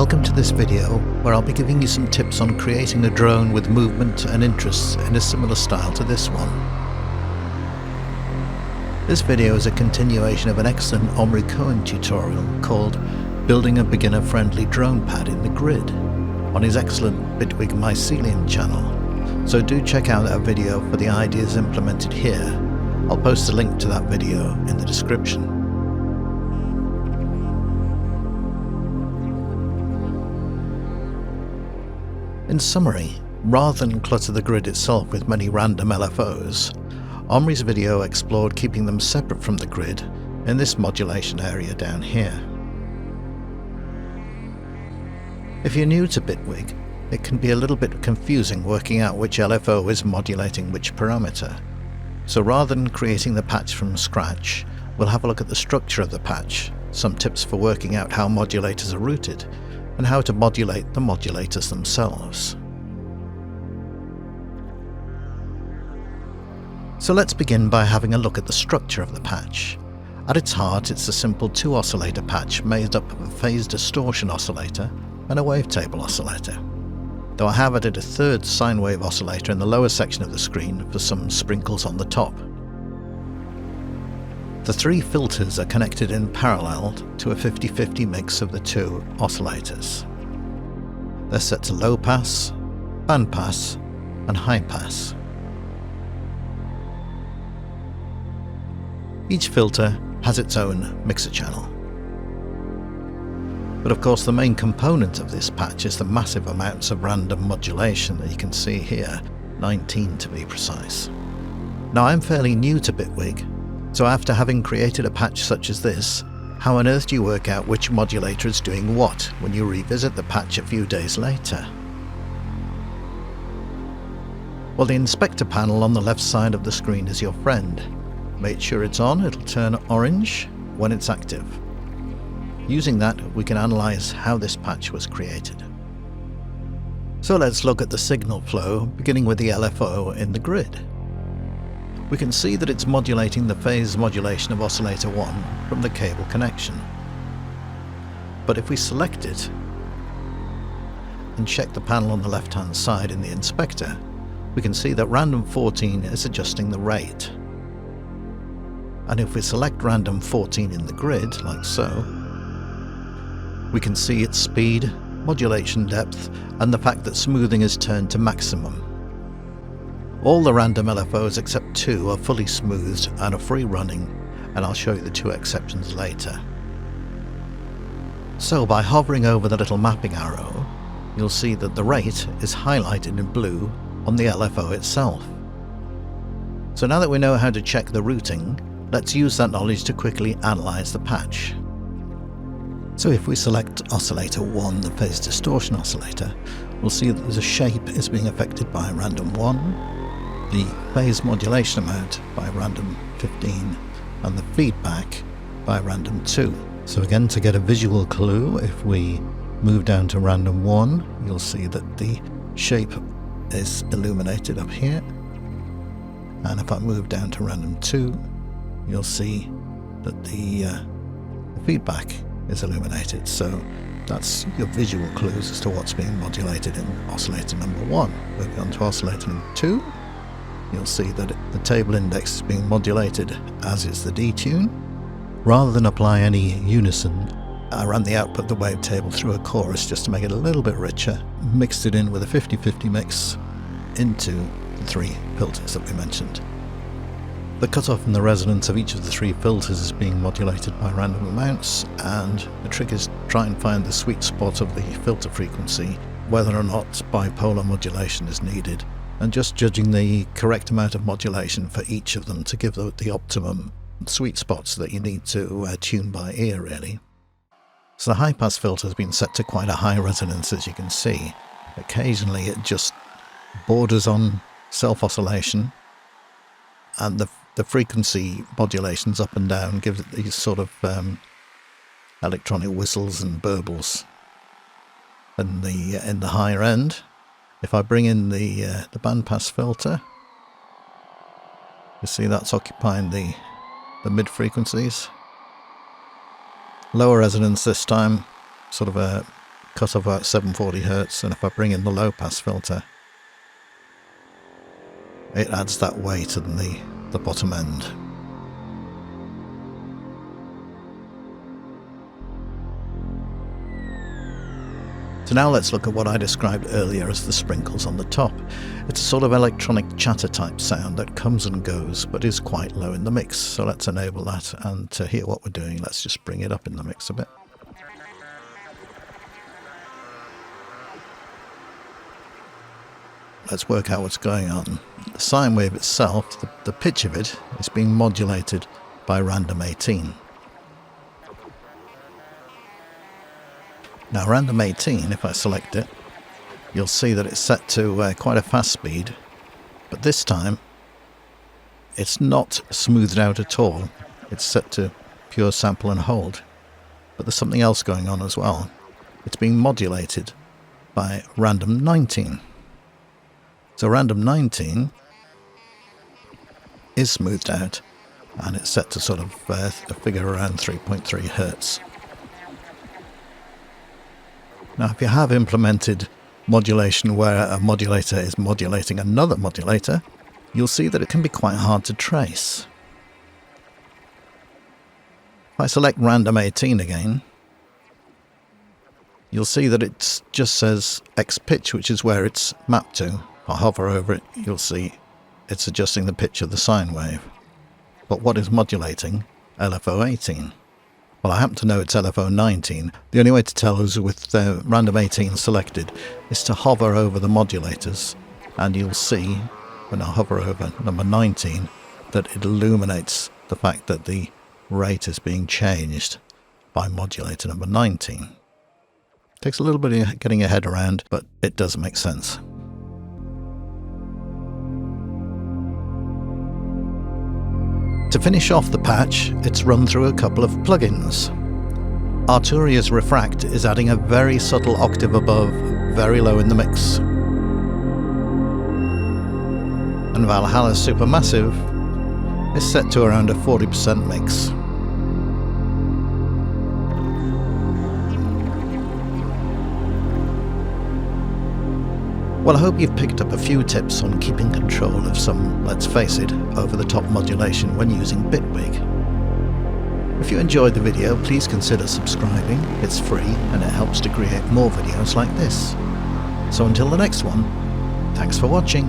Welcome to this video where I'll be giving you some tips on creating a drone with movement and interests in a similar style to this one. This video is a continuation of an excellent Omri Cohen tutorial called Building a Beginner-Friendly Drone Pad in the Grid on his excellent Bitwig Modulation channel, so do check out that video for the ideas implemented here. I'll post a link to that video in the description. In summary, rather than clutter the grid itself with many random LFOs, Omri's video explored keeping them separate from the grid in this modulation area down here. If you're new to Bitwig, it can be a little bit confusing working out which LFO is modulating which parameter. So rather than creating the patch from scratch, we'll have a look at the structure of the patch, some tips for working out how modulators are routed, and how to modulate the modulators themselves. So let's begin by having a look at the structure of the patch. At its heart, it's a simple 2-oscillator patch made up of a phase distortion oscillator and a wavetable oscillator, though I have added a third sine wave oscillator in the lower section of the screen for some sprinkles on the top. The three filters are connected in parallel to a 50-50 mix of the two oscillators. They're set to low pass, band pass, and high pass. Each filter has its own mixer channel. But of course the main component of this patch is the massive amounts of random modulation that you can see here, 19 to be precise. Now I'm fairly new to Bitwig, so after having created a patch such as this, how on earth do you work out which modulator is doing what when you revisit the patch a few days later? Well, the inspector panel on the left side of the screen is your friend. Make sure it's on, it'll turn orange when it's active. Using that, we can analyze how this patch was created. So let's look at the signal flow, beginning with the LFO in the grid. We can see that it's modulating the phase modulation of oscillator 1 from the cable connection. But if we select it and check the panel on the left hand side in the inspector, we can see that random 14 is adjusting the rate. And if we select random 14 in the grid, like so, we can see its speed, modulation depth, and the fact that smoothing is turned to maximum. All the random LFOs except 2 are fully smoothed and are free running, and I'll show you the 2 exceptions later. So by hovering over the little mapping arrow, you'll see that the rate is highlighted in blue on the LFO itself. So now that we know how to check the routing, let's use that knowledge to quickly analyze the patch. So if we select oscillator 1, the phase distortion oscillator, we'll see that the shape is being affected by random 1, the phase modulation amount by random 15, and the feedback by random 2. So again, to get a visual clue, if we move down to random 1, you'll see that the shape is illuminated up here. And if I move down to random 2, you'll see that the feedback is illuminated. So that's your visual clues as to what's being modulated in oscillator number 1. Moving on to oscillator number 2, you'll see that the table index is being modulated, as is the detune. Rather than apply any unison, I ran the output of the wavetable through a chorus just to make it a little bit richer, mixed it in with a 50-50 mix into the 3 filters that we mentioned. The cutoff and the resonance of each of the 3 filters is being modulated by random amounts, and the trick is to try and find the sweet spot of the filter frequency, whether or not bipolar modulation is needed, and just judging the correct amount of modulation for each of them to give the optimum sweet spots that you need to tune by ear, really. So the high pass filter has been set to quite a high resonance, as you can see. Occasionally it just borders on self-oscillation, and the frequency modulations up and down gives it these sort of electronic whistles and burbles. And in the higher end, if I bring in the bandpass filter, you see that's occupying the mid frequencies. Lower resonance this time, sort of a cutoff about 740 Hz, and if I bring in the low pass filter, it adds that weight in the bottom end. So now let's look at what I described earlier as the sprinkles on the top. It's a sort of electronic chatter type sound that comes and goes but is quite low in the mix. So let's enable that, and to hear what we're doing, let's just bring it up in the mix a bit. Let's work out what's going on. The sine wave itself, the pitch of it, is being modulated by random 18. Now random 18, if I select it, you'll see that it's set to quite a fast speed, but this time it's not smoothed out at all. It's set to pure sample and hold. But there's something else going on as well. It's being modulated by random 19. So random 19 is smoothed out, and it's set to sort of a figure around 3.3 Hz. Now, if you have implemented modulation where a modulator is modulating another modulator, you'll see that it can be quite hard to trace. If I select random 18 again, you'll see that it just says X pitch, which is where it's mapped to. If I hover over it, you'll see it's adjusting the pitch of the sine wave. But what is modulating? LFO 18. Well, I happen to know it's LFO 19. The only way to tell is with random 18 selected is to hover over the modulators, and you'll see when I hover over number 19 that it illuminates the fact that the rate is being changed by modulator number 19. Takes a little bit of getting your head around, but it does make sense. To finish off the patch, it's run through a couple of plugins. Arturia's Refract is adding a very subtle octave above, very low in the mix. And Valhalla's Supermassive is set to around a 40% mix. Well, I hope you've picked up a few tips on keeping control of some, let's face it, over-the-top modulation when using Bitwig. If you enjoyed the video, please consider subscribing. It's free and it helps to create more videos like this. So until the next one, thanks for watching.